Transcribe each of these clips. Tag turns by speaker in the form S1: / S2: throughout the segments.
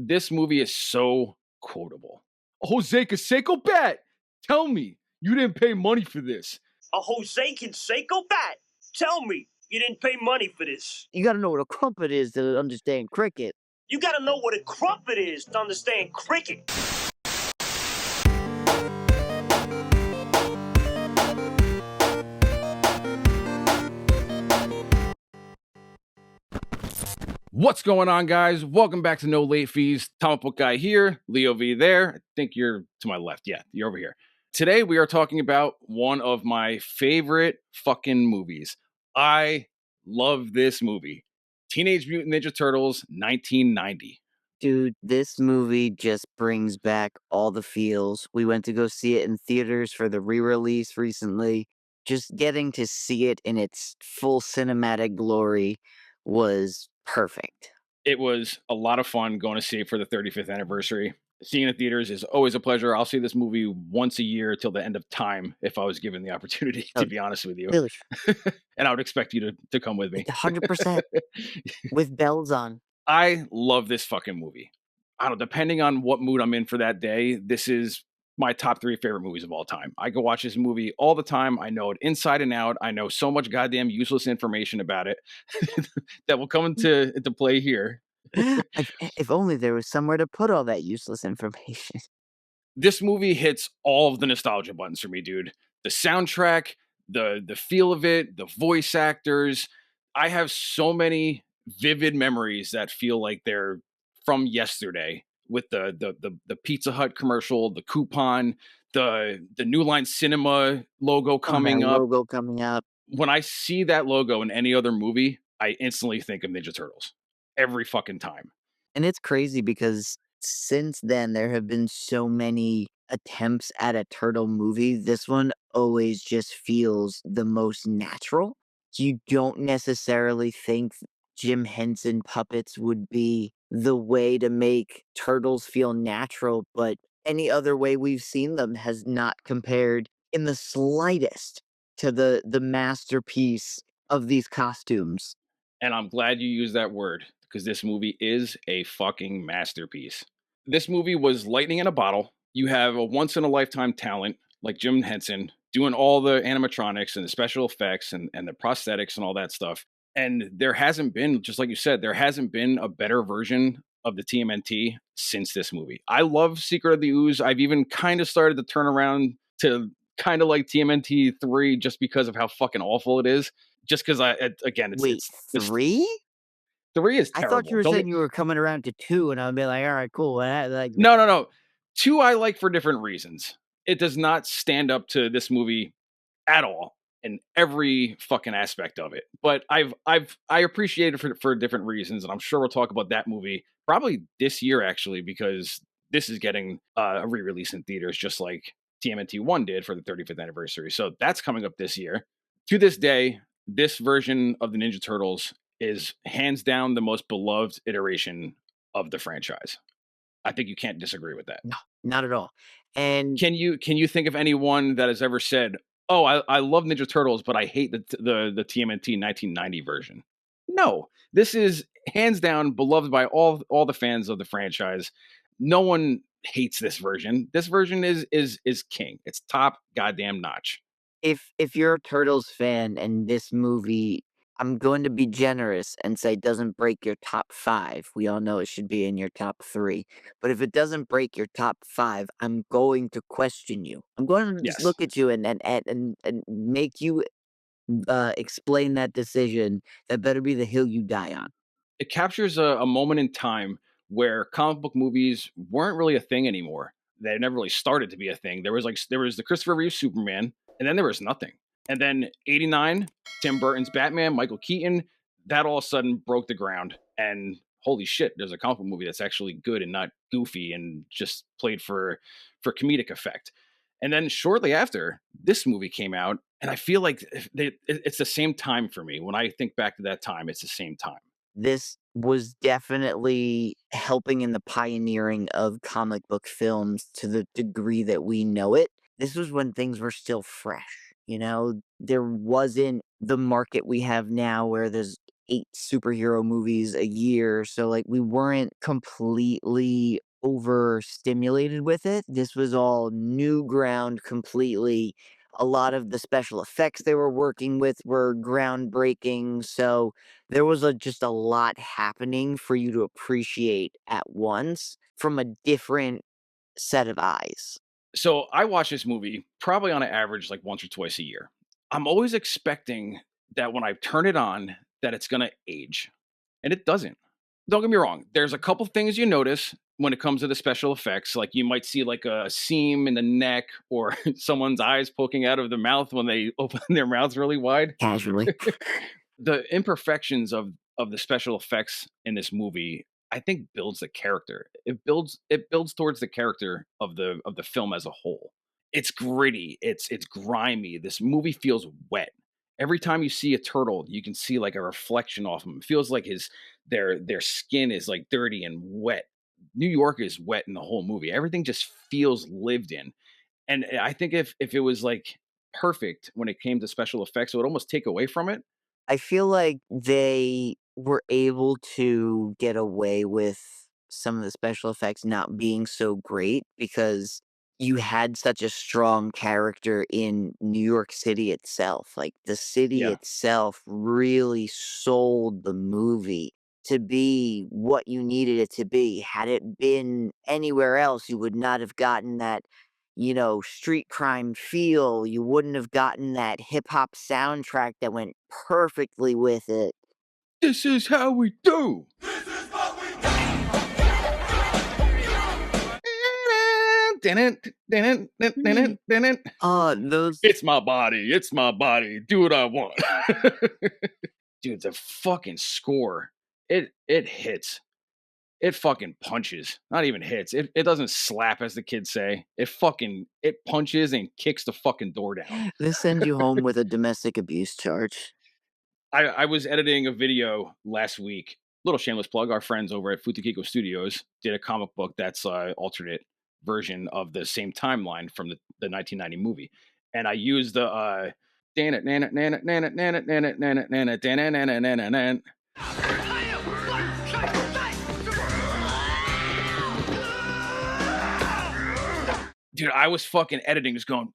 S1: This movie is so quotable. Jose Canseco bet. Tell me you didn't pay money for this.
S2: A Jose Canseco bat? Tell me you didn't pay money for this.
S3: You gotta know what a crumpet is to understand cricket.
S2: You gotta know what a crumpet is to understand cricket.
S1: What's going on, guys? Welcome back to No Late Fees. Comic Book Guy here, Leo V there. I think you're to my left. Yeah, you're over here. Today we are talking about one of my favorite fucking movies. I love this movie. Teenage Mutant Ninja Turtles 1990.
S3: Dude, this movie just brings back all the feels. We went to go see it in theaters for the re-release recently. Just getting to see it in its full cinematic glory was perfect.
S1: It was a lot of fun going to see it for the 35th anniversary. Seeing it in theaters is always a pleasure. I'll see this movie once a year till the end of time if I was given the opportunity, to
S3: Oh,
S1: be honest with you.
S3: really,
S1: And I would expect you to come with me.
S3: 100% with bells on.
S1: I love this fucking movie. I don't know, depending on what mood I'm in for that day, this is my top 3 favorite movies of all time. I go watch this movie all the time. I know it inside and out. I know so much goddamn useless information about it that will come into play here.
S3: If only there was somewhere to put all that useless information.
S1: This movie hits all of the nostalgia buttons for me, dude. The soundtrack, the feel of it, the voice actors. I have so many vivid memories that feel like they're from yesterday with the Pizza Hut commercial, the coupon, the New Line Cinema logo
S3: Oh, that
S1: coming up.
S3: logo coming up.
S1: When I see that logo in any other movie, I instantly think of Ninja Turtles every fucking time.
S3: And it's crazy because since then, there have been so many attempts at a turtle movie. This one always just feels the most natural. You don't necessarily think Jim Henson puppets would be the way to make turtles feel natural, but any other way we've seen them has not compared in the slightest to the masterpiece of these costumes.
S1: And I'm glad you used that word because this movie is a fucking masterpiece. This movie was lightning in a bottle. You have a once in a lifetime talent like Jim Henson doing all the animatronics and the special effects and the prosthetics and all that stuff. And there hasn't been, just like you said, there hasn't been a better version of the TMNT since this movie. I love Secret of the Ooze. I've even kind of started to turn around to kind of like TMNT 3 just because of how fucking awful it is. Just because again,
S3: Wait,
S1: it's
S3: 3?
S1: 3 is
S3: I thought
S1: terrible.
S3: you were
S1: Don't
S3: saying
S1: get
S3: you were coming around to 2, and I'd be like, "Alright, cool." Like,
S1: no. 2 I like for different reasons. It does not stand up to this movie at all in every fucking aspect of it. But I appreciate it for different reasons, and I'm sure we'll talk about that movie probably this year actually because this is getting a re-release in theaters just like TMNT 1 did for the 35th anniversary. So that's coming up this year. To this day, this version of the Ninja Turtles is hands down the most beloved iteration of the franchise. I think you can't disagree with that.
S3: no, not at all. And
S1: Can you think of anyone that has ever said, "Oh, I love Ninja Turtles, but I hate the TMNT 1990 version"? No, this is hands down beloved by all the fans of the franchise. No one hates this version. This version is king. It's top goddamn notch.
S3: if you're a Turtles fan and this movie, I'm going to be generous and say doesn't break your top 5. We all know it should be in your top 3. But if it doesn't break your top 5, I'm going to question you. I'm going to just
S1: Yes.
S3: look at you and make you explain that decision. That better be the hill you die on.
S1: It captures a moment in time where comic book movies weren't really a thing anymore. They never really started to be a thing. There was the Christopher Reeve Superman, and then there was nothing. And then '89, Tim Burton's Batman, Michael Keaton, that all of a sudden broke the ground. And holy shit, there's a comic book movie that's actually good and not goofy and just played for comedic effect. And then shortly after, this movie came out, and I feel like it's the same time for me. When I think back to that time, it's the same time.
S3: This was definitely helping in the pioneering of comic book films to the degree that we know it. This was when things were still fresh, you know? There wasn't the market we have now where there's 8 superhero movies a year, so, like, we weren't completely overstimulated with it. This was all new ground completely. A lot of the special effects they were working with were groundbreaking, so there was just a lot happening for you to appreciate at once from a different set of eyes.
S1: So I watch this movie probably on an average like once or twice a year. I'm always expecting that when I turn it on, that it's gonna age, and it doesn't. Don't get me wrong. There's a couple things you notice when it comes to the special effects. Like you might see like a seam in the neck or someone's eyes poking out of the mouth when they open their mouths really wide.
S3: Casually.
S1: The imperfections of the special effects in this movie, I think builds the character. It builds towards the character of the film as a whole. It's gritty, it's grimy. This movie feels wet. Every time you see a turtle, you can see like a reflection off him. It feels like his their skin is like dirty and wet. New York is wet in the whole movie. Everything just feels lived in. And I think if it was like perfect when it came to special effects, it would almost take away from it.
S3: I feel like they were able to get away with some of the special effects not being so great because you had such a strong character in New York City itself. Like, the city
S1: Yeah.
S3: itself really sold the movie to be what you needed it to be. Had it been anywhere else, you would not have gotten that, street crime feel. You wouldn't have gotten that hip hop soundtrack that went perfectly with it.
S1: This is how we do.
S3: Mm. Those
S1: It's my body. It's my body. Do what I want. Dude, the fucking score. It hits. It fucking punches. Not even hits. It doesn't slap, as the kids say. It punches and kicks the fucking door down.
S3: this send you home with a domestic abuse charge.
S1: I was editing a video last week. Little shameless plug. Our friends over at Futakiko Studios did a comic book that's alternate version of the same timeline from the 1990 movie, and I used the dan it nan it nan it nan it nan it nan it nan it nan it dan it nan it nan it nan. Dude, I was fucking editing, just going.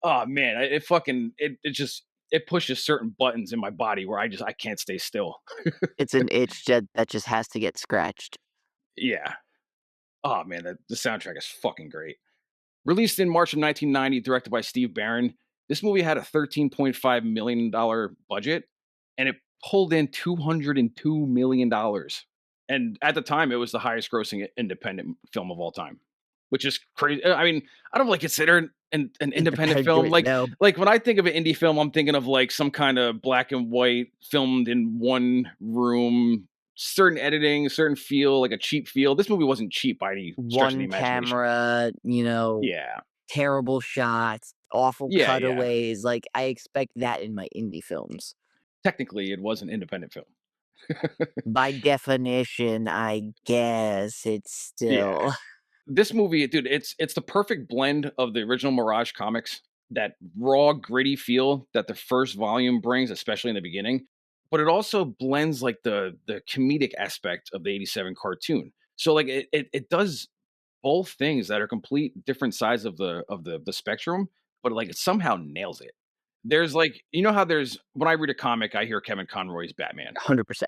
S1: Oh man, it just it pushes certain buttons in my body where I can't stay still.
S3: It's an itch that just has to get scratched.
S1: Yeah. Oh man, the soundtrack is fucking great. Released in March of 1990, directed by Steve Barron, this movie had a $13.5 million budget, and it pulled in $202 million. And at the time, it was the highest grossing independent film of all time, which is crazy. I mean, I don't really consider it an independent film.
S3: Independent,
S1: Like,
S3: no.
S1: like when I think of an indie film, I'm thinking of like some kind of black and white filmed in one room, certain editing, certain feel, like a cheap feel. This movie wasn't cheap by any stretch of the
S3: One
S1: imagination.
S3: camera,
S1: Yeah.
S3: terrible shots, awful
S1: Yeah, yeah.
S3: cutaways, like, I expect that in my indie films.
S1: Technically, it was an independent film.
S3: By definition, I guess it's
S1: Yeah.
S3: still
S1: This movie, dude, it's the perfect blend of the original Mirage comics, that raw, gritty feel that the first volume brings, especially in the beginning, but it also blends like the comedic aspect of the '87 cartoon. So like it does both things that are complete different sides of the spectrum, but like it somehow nails it. There's like how there's when I read a comic, I hear Kevin Conroy's Batman.
S3: 100%.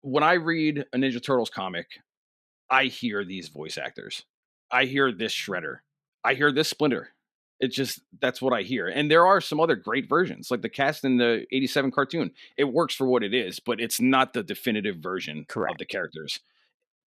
S1: When I read a Ninja Turtles comic, I hear these voice actors. I hear this Shredder. I hear this Splinter. It's just that's what I hear. And there are some other great versions, like the cast in the '87 cartoon. It works for what it is, but it's not the definitive version of
S3: Correct.
S1: the characters,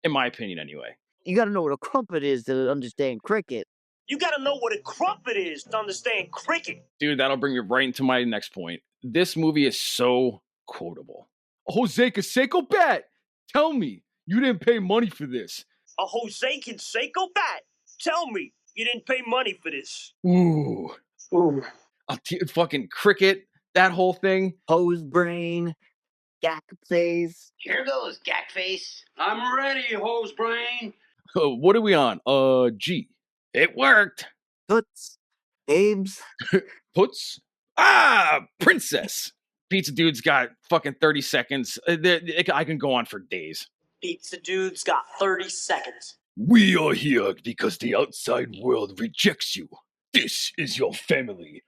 S1: in my opinion, anyway.
S3: You gotta know what a crumpet is to understand cricket.
S2: You gotta know what a crumpet is to understand cricket.
S1: Dude, that'll bring me right into my next point. This movie is so quotable. Jose Canseco bat. Tell me you didn't pay money for this.
S2: A Jose Canseco bat. Tell me you didn't pay money for this.
S1: Ooh.
S2: Ooh.
S1: Fucking cricket, that whole thing.
S3: Hose brain, gack plays.
S4: Here goes, Gackface. I'm ready, hose brain.
S1: What are we on? G. It worked.
S3: Toots, babes.
S1: Puts. Princess. Pizza Dude's got fucking 30 seconds. I can go on for days.
S2: Pizza Dude's got 30 seconds.
S1: We are here because the outside world rejects you. This is your family.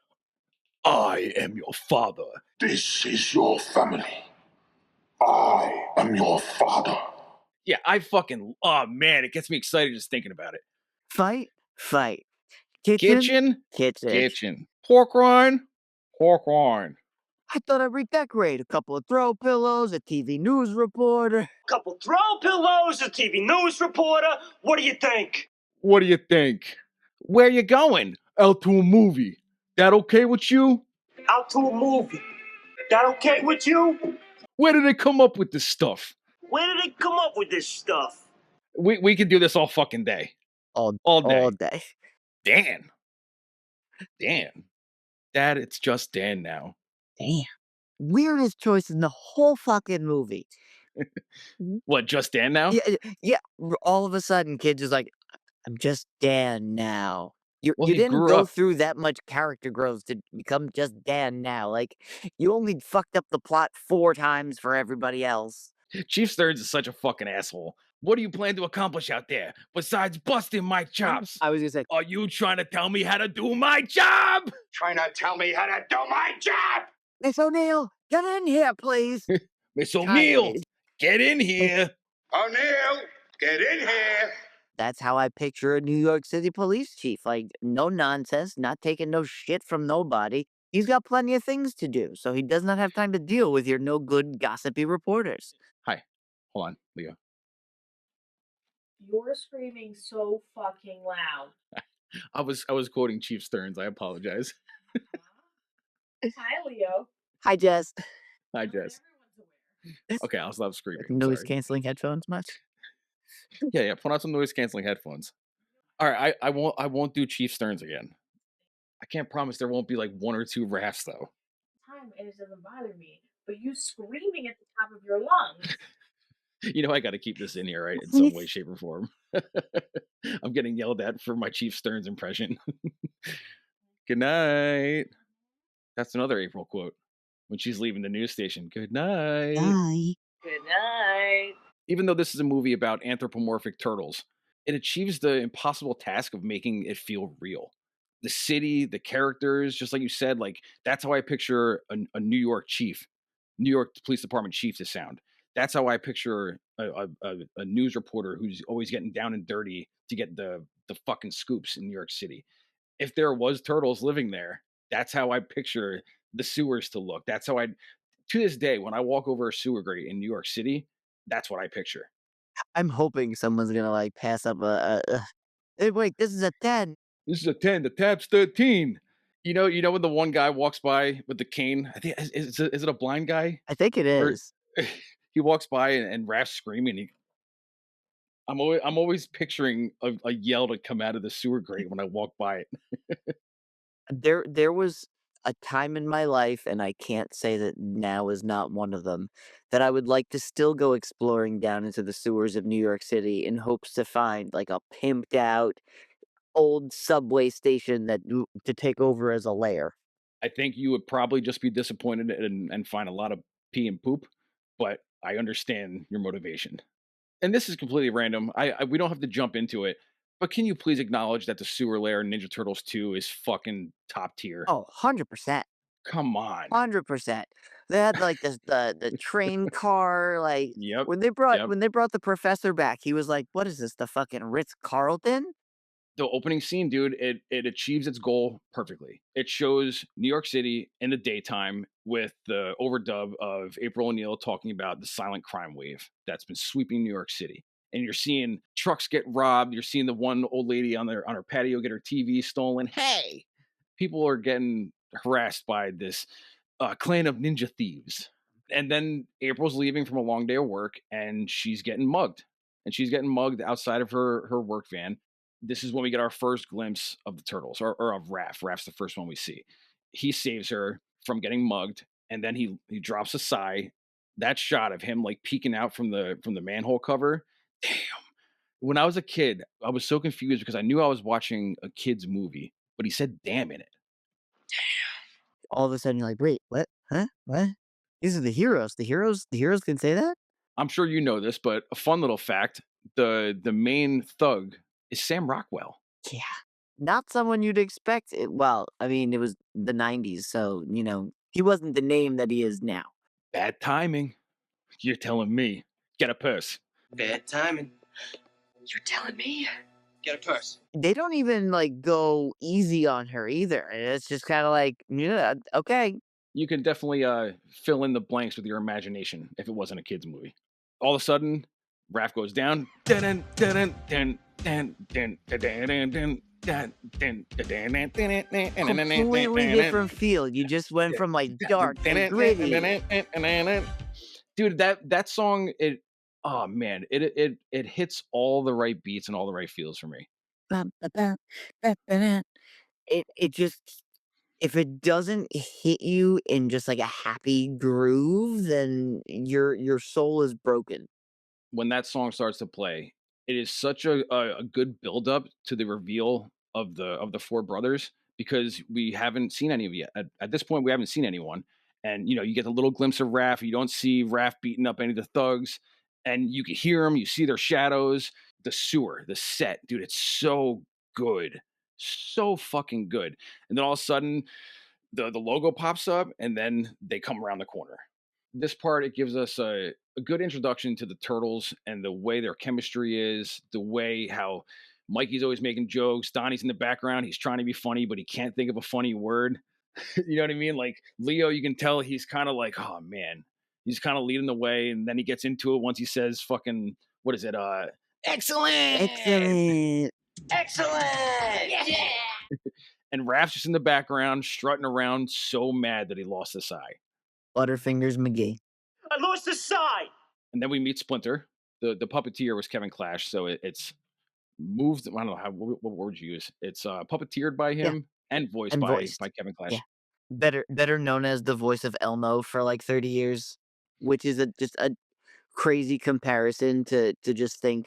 S1: I am your father.
S4: This is your family. I am your father.
S1: Yeah, oh man, it gets me excited just thinking about it.
S3: Fight, fight. Kitchen,
S1: Kitchen,
S3: kitchen.
S1: kitchen. Pork rind, pork rind.
S3: I thought I'd redecorate a couple of throw pillows, a TV news reporter.
S2: Couple throw pillows, a TV news reporter. What do you think?
S1: What do you think? Where you going? Out to a movie. That okay with you?
S2: Out to a movie. That okay with you?
S1: Where did they come up with this stuff?
S2: Where did they come up with this stuff?
S1: We can do this all fucking day.
S3: All
S1: day.
S3: All day.
S1: Dan. Dad, it's just Dan now.
S3: Damn. Weirdest choice in the whole fucking movie.
S1: What, just Dan now?
S3: Yeah. All of a sudden, kids is like, I'm just Dan now. You
S1: He
S3: didn't
S1: grew
S3: go
S1: up.
S3: through that much character growth to become just Dan now. Like, you only fucked up the plot 4 times for everybody else.
S1: Chief Stearns is such a fucking asshole. What do you plan to accomplish out there besides busting my chops?
S3: I was gonna say,
S1: Are you trying to tell me how to do my job?
S4: Trying to tell me how to do my job.
S3: Miss O'Neill, get in here, please.
S1: Miss O'Neill, get in here.
S4: O'Neill, get in here.
S3: That's how I picture a New York City police chief. Like, no nonsense, not taking no shit from nobody. He's got plenty of things to do, so he does not have time to deal with your no good, gossipy reporters.
S1: Hi. Hold on, Leo.
S5: You're screaming so fucking loud.
S1: I was quoting Chief Stearns. I apologize.
S5: Hi, Leo.
S3: Hi, Jess.
S1: Hi, Jess. Okay, I'll stop screaming.
S3: Noise canceling headphones much?
S1: Yeah. Put on some noise canceling headphones. All right, I won't do Chief Stearns again. I can't promise there won't be like 1 or 2 rafts though.
S5: Time and it doesn't bother me, but you screaming at the top of your lungs.
S1: You know I got to keep this in here, right? In some way, shape, or form. I'm getting yelled at for my Chief Stearns impression. Good night. That's another April quote. When she's leaving the news station. Good night.
S3: Bye.
S5: Good night.
S1: Even though this is a movie about anthropomorphic turtles, it achieves the impossible task of making it feel real. The city, the characters, just like you said, like that's how I picture a New York chief, New York Police Department chief to sound. That's how I picture a news reporter who's always getting down and dirty to get the fucking scoops in New York City. If there was turtles living there, that's how I picture the sewers to look. That's how to this day, when I walk over a sewer grate in New York City, that's what I picture.
S3: I'm hoping someone's gonna like pass up hey, wait, this is a 10.
S1: This is a 10. The tab's 13. You know when the one guy walks by with the cane. I think is it a blind guy?
S3: I think it
S1: Or
S3: is.
S1: he walks by and Raph's screaming. I'm always picturing a yell to come out of the sewer grate when I walk by it.
S3: There was a time in my life, and I can't say that now is not one of them, that I would like to still go exploring down into the sewers of New York City in hopes to find like a pimped out old subway station to take over as a lair.
S1: I think you would probably just be disappointed and find a lot of pee and poop, but I understand your motivation. And this is completely random. We don't have to jump into it, but can you please acknowledge that the sewer layer in Ninja Turtles 2 is fucking top tier?
S3: Oh, 100%.
S1: Come on.
S3: 100%. They had like the train car, like
S1: Yep.
S3: when they brought the professor back, he was like, "What is this? The fucking Ritz Carlton?"
S1: The opening scene, dude, it achieves its goal perfectly. It shows New York City in the daytime with the overdub of April O'Neil talking about the silent crime wave that's been sweeping New York City. And you're seeing trucks get robbed. You're seeing the one old lady on her patio get her TV stolen. Hey, people are getting harassed by this clan of ninja thieves. And then April's leaving from a long day of work, and she's getting mugged. And she's getting mugged outside of her work van. This is when we get our first glimpse of the turtles, or of Raph. Raph's the first one we see. He saves her from getting mugged, and then he drops a sigh. That shot of him like peeking out from the manhole cover, damn, When I was a kid, I was so confused because I knew I was watching a kid's movie, but he said "damn" in it.
S3: All of a sudden, you're like, "Wait, what? Huh? What? These are the heroes. The heroes can say that?"
S1: I'm sure you know this, but a fun little fact: the main thug is Sam Rockwell.
S3: Yeah. Not someone you'd expect. Well, I mean, it was the '90s, so, he wasn't the name that he is now.
S1: Bad timing. You're telling me. Get a purse.
S2: Bad timing. You're telling me? Get a purse.
S3: They don't even, like, go easy on her either. It's just kinda like, "Yeah, okay."
S1: You can definitely fill in the blanks with your imagination if it wasn't a kids movie. All of a sudden, Raph goes down. Dun, dun, dun, dun, dun, dun, dun, dun, dun, dun, dun, dun,
S3: Completely different feel. You just went from, like, dark to gritty.
S1: dude. That song, it oh man, it hits all the right beats and all the right feels for me.
S3: Bum, ba, bum, ba, ba, da. It just if it doesn't hit you in just, like, a happy groove, then your soul is broken.
S1: When that song starts to play, it is such a good build up to the reveal of the four brothers because we haven't seen any of yet. At this point, we haven't seen anyone, and you get a little glimpse of Raph. You don't see Raph beating up any of the thugs, and you can hear them. You see their shadows. The sewer, the set, dude, it's so good, so fucking good. And then all of a sudden, the logo pops up, and then they come around the corner. This part, it gives us a good introduction to the turtles and the way their chemistry is, the way how Mikey's always making jokes. Donnie's in the background. He's trying to be funny, but he can't think of a funny word. You know what I mean? Like Leo, you can tell he's kind of like, oh man, he's kind of leading the way, and then he gets into it once he says, "Fucking what is it? Excellent."
S3: Excellent.
S2: Excellent! Yeah!
S1: And Raph's just in the background, strutting around, so mad that he lost his eye.
S3: Butterfingers McGee.
S2: I lost the side!
S1: And then we meet Splinter. The puppeteer was Kevin Clash, so it's moved. I don't know what word you use. It's puppeteered by
S3: Yeah,
S1: him and voiced
S3: and
S1: by
S3: voiced.
S1: Kevin
S3: Yeah.
S1: Clash.
S3: Better known as the voice of Elmo for, like, 30 years, which is just a crazy comparison to just think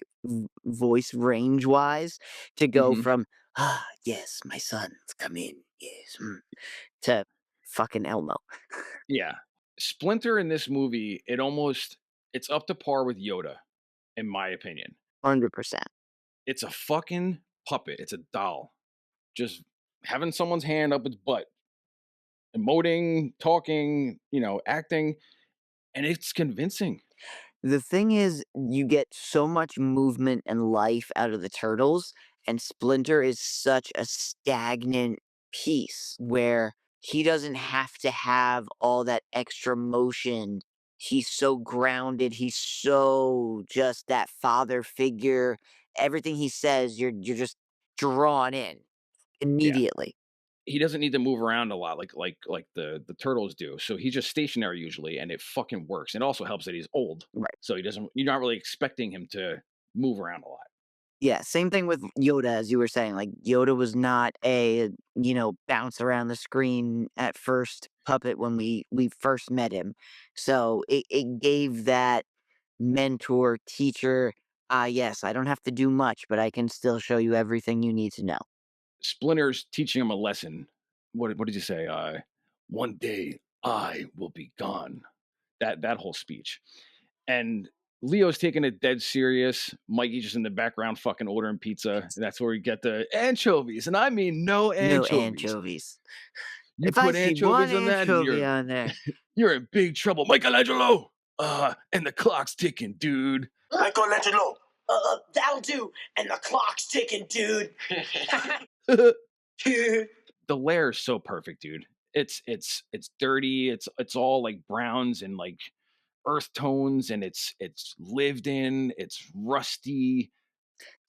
S3: voice range wise to go
S1: Hmm.
S3: from yes, my sons come in, yes, to fucking Elmo.
S1: Yeah, Splinter in this movie, it's up to par with Yoda, in my opinion.
S3: 100%.
S1: It's a fucking puppet. It's a doll, just having someone's hand up its butt, emoting, talking, acting, and it's convincing.
S3: The thing is, you get so much movement and life out of the turtles, and Splinter is such a stagnant piece where he doesn't have to have all that extra motion. He's so grounded. He's so just that father figure. Everything he says, you're just drawn in
S1: Yeah.
S3: immediately.
S1: He doesn't need to move around a lot like the turtles do. So he's just stationary usually, and it fucking works. It also helps that he's old,
S3: Right.
S1: so he doesn't. You're not really expecting him to move around a lot.
S3: Yeah, same thing with Yoda, as you were saying. Like Yoda was not a bounce around the screen at first puppet when we first met him. So it gave that mentor teacher. Yes, I don't have to do much, but I can still show you everything you need to know.
S1: Splinter's teaching him a lesson. What did you say? One day I will be gone. That whole speech, and Leo's taking it dead serious. Mikey's just in the background, fucking ordering pizza. And that's where we get the anchovies, and I mean no
S3: No
S1: anchovies.
S3: anchovies.
S1: You
S3: If I
S1: put
S3: see one
S1: anchovies on that, and
S3: anchovy on there,
S1: you're in big trouble, Michelangelo. And the clock's ticking, dude.
S2: Michelangelo! That'll do! And the clock's ticking, dude!
S1: The lair's so perfect, dude. It's dirty. It's all like browns and like earth tones, and it's lived in. It's rusty.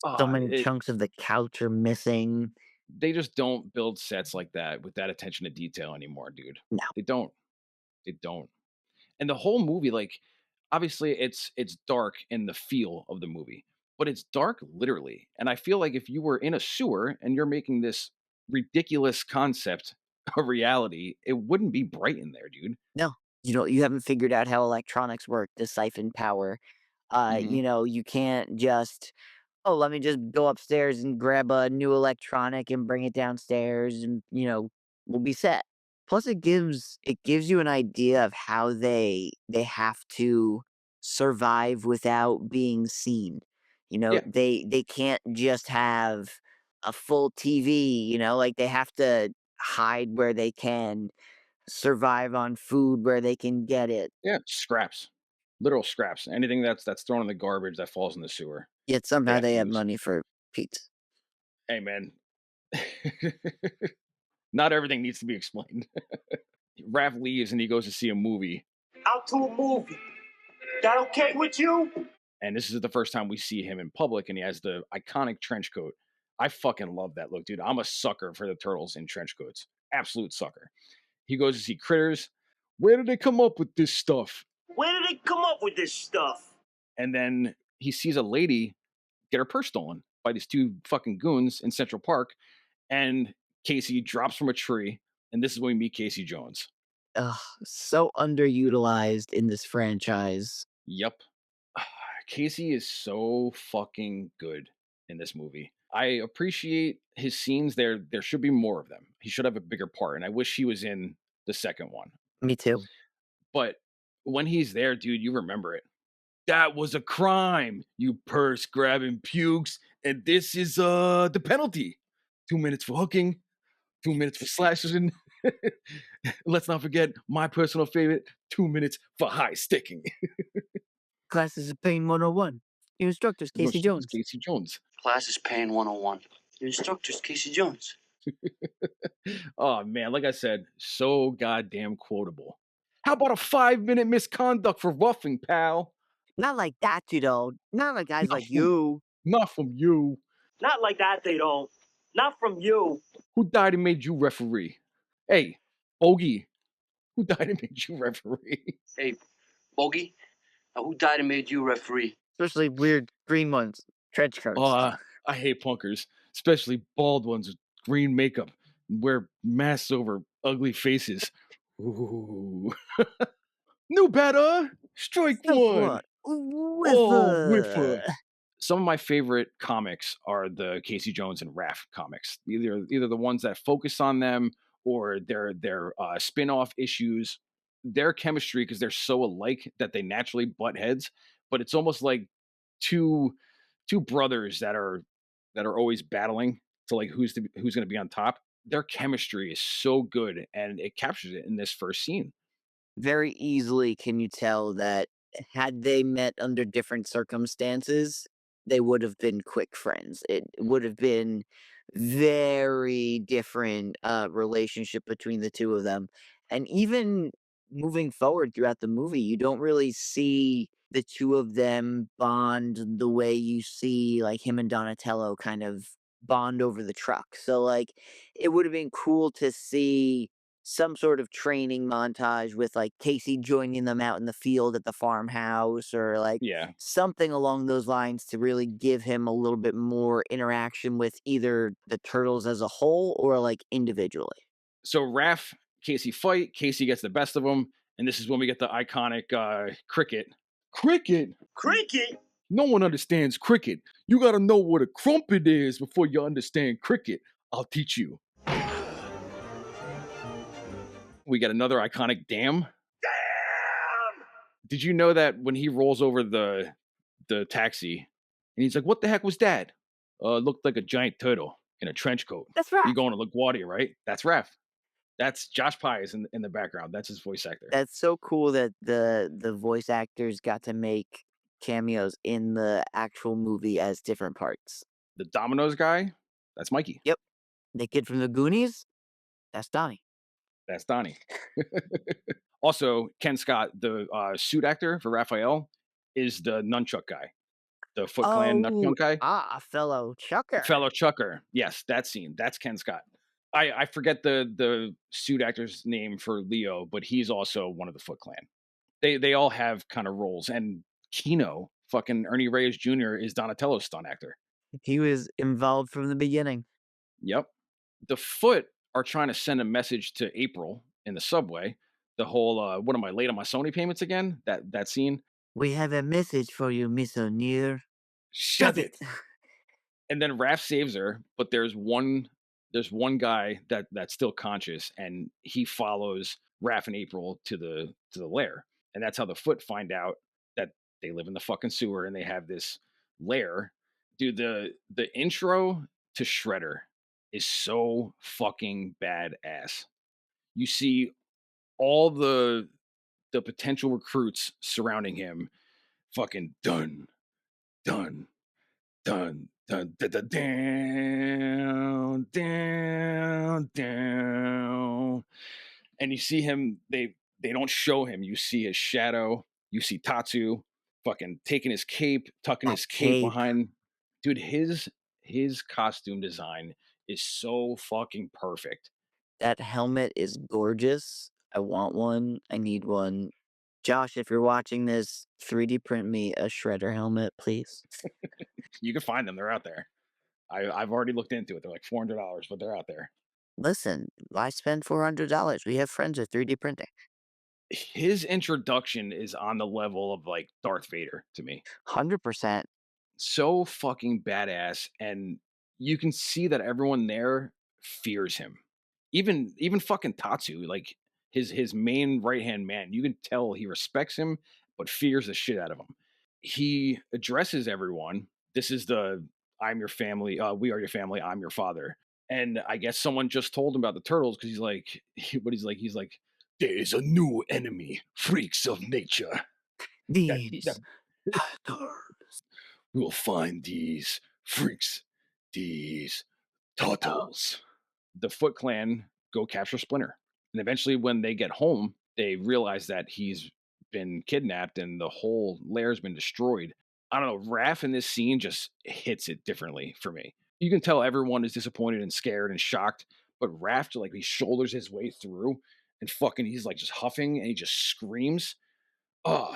S3: so
S1: Uh,
S3: many
S1: it,
S3: chunks of the couch are missing.
S1: they just don't build sets like that with that attention to detail anymore, dude.
S3: No,
S1: They don't. They don't. And the whole movie, like, obviously it's dark in the feel of the movie, but it's dark literally. And I feel like if you were in a sewer and you're making this ridiculous concept a reality, it wouldn't be bright in there, dude.
S3: no, you haven't figured out how electronics work, the siphon power.
S1: Hmm.
S3: You can't just "Oh, let me just go upstairs and grab a new electronic and bring it downstairs and, we'll be set." Plus it gives you an idea of how they have to survive without being seen.
S1: Yeah,
S3: They can't just have a full TV, like they have to hide where they can, survive on food where they can get it.
S1: yeah, scraps, literal scraps. Anything that's thrown in the garbage that falls in the sewer,
S3: Yet
S1: they
S3: somehow
S1: have to
S3: they have
S1: use.
S3: money for pizza.
S1: Hey, man, not everything needs to be explained. Raph leaves and he goes to see a movie,
S2: Out to a movie. That okay with you?
S1: and this is the first time we see him in public, and he has the iconic trench coat. I fucking love that look, dude. I'm a sucker for the turtles in trench coats. Absolute sucker. He goes to see Critters. Where did they come up with this stuff?
S2: Where did they come up with this stuff?
S1: And then he sees a lady get her purse stolen by these two fucking goons in Central Park. And Casey drops from a tree. And this is when we meet Casey Jones.
S3: Ugh, so underutilized in this franchise.
S1: Yep. Casey is so fucking good in this movie. I appreciate his scenes. There should be more of them. He should have a bigger part. And I wish he was in the second one.
S3: Me too.
S1: But when he's there, dude, you remember it. That was a crime, you purse grabbing pukes. And this is the penalty. 2 minutes for hooking, 2 minutes for slashing. Let's not forget my personal favorite, 2 minutes for high sticking.
S3: Classes of Pain 101. Your instructor's
S1: No,
S3: Casey
S1: it's
S3: Jones.
S1: Casey Jones.
S6: Class is Pain 101. Your instructor's Casey Jones.
S1: Oh man, like I said, so goddamn quotable. How about a 5-minute misconduct for roughing, pal?
S3: Not like that, you know. Not like guys
S1: Not
S3: like
S1: from,
S3: you.
S1: not from you.
S2: Not like that, they don't. Not from you.
S1: Who died and made you referee? Hey, Bogey, who died and made you referee?
S6: Hey, Bogey, who died and made you referee?
S3: Especially weird green ones. Trench
S1: Oh,
S3: coats.
S1: I hate punkers, especially bald ones with green makeup and wear masks over ugly faces. Ooh. New batter, strike
S3: Like
S1: one.
S3: what? With
S1: Oh, whiffer. Some of my favorite comics are the Casey Jones and Raph comics. Either the ones that focus on them or their spin-off issues. Their chemistry, because they're so alike that they naturally butt heads, but it's almost like two two brothers that are always battling to like who's going to be on top. Their chemistry is so good, and it captures it in this first scene.
S3: very easily can you tell that had they met under different circumstances, they would have been quick friends. It would have been very different relationship between the two of them. And even moving forward throughout the movie, you don't really see the two of them bond the way you see like him and Donatello kind of bond over the truck. So like it would have been cool to see some sort of training montage with like Casey joining them out in the field at the farmhouse or like
S1: Yeah.
S3: something along those lines to really give him a little bit more interaction with either the turtles as a whole or like individually.
S1: So Raph, Casey fight. Casey gets the best of them, and this is when we get the iconic cricket. Cricket.
S2: Cricket?
S1: No one understands cricket. You got to know what a crumpet is before you understand cricket. I'll teach you. We got another iconic dam.
S2: Damn!
S1: Did you know that when he rolls over the taxi and he's like, "What the heck was that?" Looked like a giant turtle in a trench coat.
S3: That's
S1: You
S3: right.
S1: going to LaGuardia, right? That's Raph. That's Josh Pye is in the background. That's his voice actor.
S3: That's so cool that the voice actors got to make cameos in the actual movie as different parts.
S1: The Domino's guy, that's Mikey.
S3: Yep. The kid from the Goonies, that's Donnie.
S1: That's Donnie. Also, Ken Scott, the suit actor for Raphael, is the nunchuck guy, the Foot Clan
S3: Oh,
S1: nunchuck guy,
S3: a fellow chucker.
S1: fellow chucker. Yes, that scene. That's Ken Scott. I forget the suit actor's name for Leo, but he's also one of the Foot Clan. They all have kind of roles, and Kino, fucking Ernie Reyes Jr. is Donatello's stunt actor.
S3: He was involved from the beginning.
S1: Yep. The Foot are trying to send a message to April in the subway. The whole what am I late on my Sony payments again? That scene.
S3: We have a message for you, Miss O'Neill.
S1: Shut
S3: Shove
S1: it.
S3: it.
S1: And then Raph saves her, but there's one guy that's still conscious, and he follows Raph and April to the lair, and that's how the Foot find out that they live in the fucking sewer and they have this lair. Dude, the intro to Shredder is so fucking badass. You see all the potential recruits surrounding him, fucking done, done, dun dun dun dun down down down, and you see him. They don't show him. You see his shadow. You see Tatsu fucking taking his cape, tucking
S3: That
S1: his cape
S3: cape,
S1: behind. Dude, his costume design is so fucking perfect.
S3: that helmet is gorgeous. I want one. I need one. Josh, if you're watching this, 3D print me a Shredder helmet, please.
S1: You can find them. They're out there. I've already looked into it. They're like $400, but they're out there.
S3: Listen, why spend $400? We have friends with 3D printing.
S1: His introduction is on the level of like Darth Vader to me.
S3: 100%.
S1: So fucking badass, and you can see that everyone there fears him. Even fucking Tatsu, like his main right hand man, you can tell he respects him but fears the shit out of him. He addresses everyone. This is the I'm your family, we are your family, I'm your father. And I guess someone just told him about the turtles because he's like, he's like, there is a new enemy, freaks of nature. That
S3: These.
S1: we'll find these freaks, these turtles. The Foot Clan go capture Splinter. And eventually, when they get home, they realize that he's been kidnapped and the whole lair's been destroyed. I don't know. Raph in this scene just hits it differently for me. You can tell everyone is disappointed and scared and shocked, but Raph, like, he shoulders his way through and fucking, he's like just huffing and he just screams. Oh,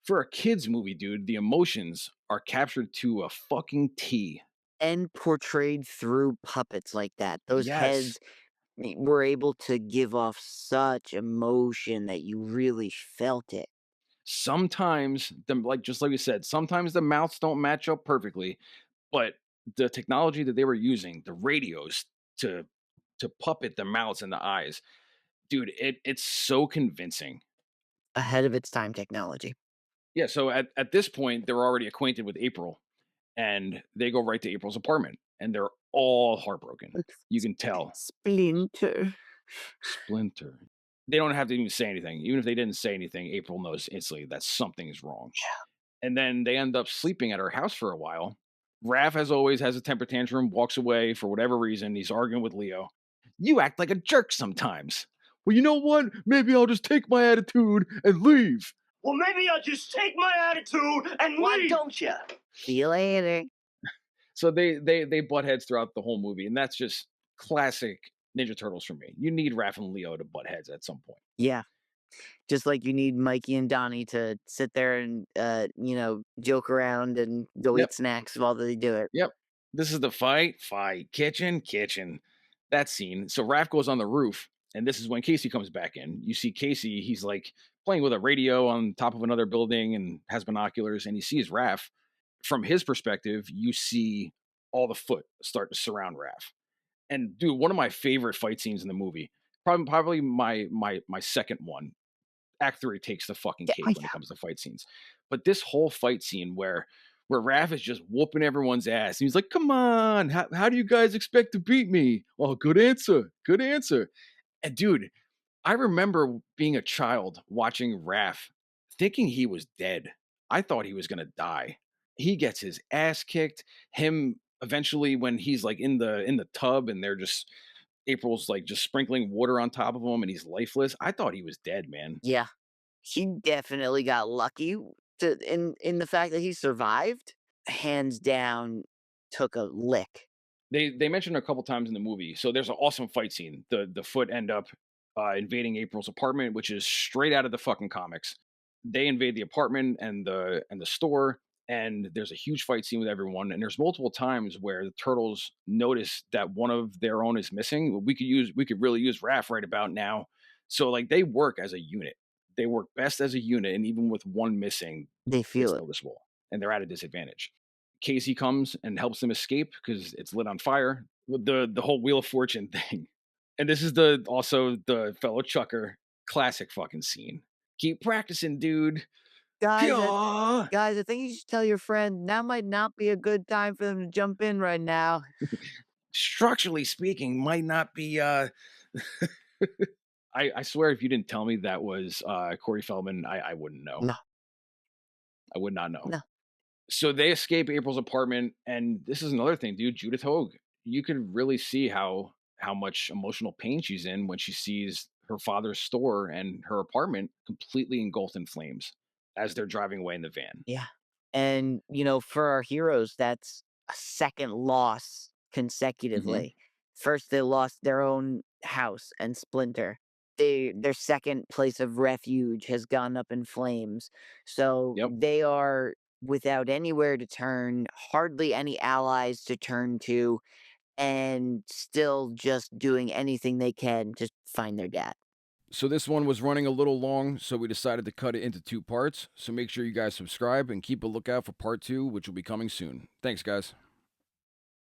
S1: for a kids movie, dude, the emotions are captured to a fucking T.
S3: And portrayed through puppets like that. Those
S1: Yes.
S3: heads were able to give off such emotion that you really felt it.
S1: Sometimes the like just like you said, sometimes the mouths don't match up perfectly, but the technology that they were using, the radios to puppet the mouths and the eyes, dude, it's so convincing.
S3: Ahead of its time technology.
S1: Yeah, so at this point, they're already acquainted with April, and they go right to April's apartment, and they're all heartbroken. You can tell.
S3: Splinter.
S1: Splinter. They don't have to even say anything. Even if they didn't say anything, April knows instantly that something's wrong. And then they end up sleeping at her house for a while. Raph, as always, has a temper tantrum, walks away for whatever reason. He's arguing with Leo. You act like a jerk sometimes. Well, you know what? Maybe I'll just take my attitude and leave.
S2: Well, maybe I'll just take my attitude and
S6: Why
S2: leave.
S6: don't you?
S3: See you later.
S1: So they butt heads throughout the whole movie, and that's just classic Ninja Turtles for me. You need Raph and Leo to butt heads at some point.
S3: Yeah. Just like you need Mikey and Donnie to sit there and, joke around and go
S1: Yep.
S3: eat snacks while they do it.
S1: Yep. This is the fight, kitchen. That scene. So Raph goes on the roof, and this is when Casey comes back in. You see Casey, he's like playing with a radio on top of another building and has binoculars, and he sees Raph. From his perspective, you see all the Foot start to surround Raph. And dude, one of my favorite fight scenes in the movie, probably my second one. Act 3 takes the fucking cake when it comes to fight scenes. But this whole fight scene where Raph is just whooping everyone's ass. And he's like, come on, how do you guys expect to beat me? Oh, good answer. Good answer. And dude, I remember being a child watching Raph thinking he was dead. I thought he was gonna die. He gets his ass kicked. Him eventually when he's like in the tub and they're just April's like just sprinkling water on top of him and he's lifeless. I thought he was dead, man.
S3: Yeah. He definitely got lucky in the fact that he survived. Hands down, took a lick.
S1: They mentioned a couple times in the movie. So there's an awesome fight scene. The Foot end up invading April's apartment, which is straight out of the fucking comics. They invade the apartment and the store, and there's a huge fight scene with everyone. And there's multiple times where the turtles notice that one of their own is missing. We could really use Raph right about now. So like they work as a unit. They work best as a unit, and even with one missing,
S3: They
S1: it's
S3: feel it.
S1: noticeable, and they're at a disadvantage. Casey comes and helps him escape because it's lit on fire. The whole Wheel of Fortune thing. And this is also the fellow Chucker classic fucking scene. Keep practicing, dude.
S3: Guys,
S1: Pure.
S3: guys, I think you should tell your friend now might not be a good time for them to jump in right now.
S1: Structurally speaking, might not be I swear if you didn't tell me that was Corey Feldman, I wouldn't know.
S3: No,
S1: I would not know.
S3: no.
S1: So they escape April's apartment, and this is another thing, dude. Judith Hogue, you could really see how much emotional pain she's in when she sees her father's store and her apartment completely engulfed in flames as they're driving away in the van.
S3: Yeah. And, for our heroes, that's a second loss
S1: Hmm.
S3: consecutively. First, they lost their own house and Splinter. Their second place of refuge has gone up in flames. So
S1: Yep.
S3: they are without anywhere to turn, hardly any allies to turn to, and still just doing anything they can to find their dad.
S1: So this one was running a little long, so we decided to cut it into 2 parts. So make sure you guys subscribe and keep a lookout for part 2, which will be coming soon. Thanks, guys.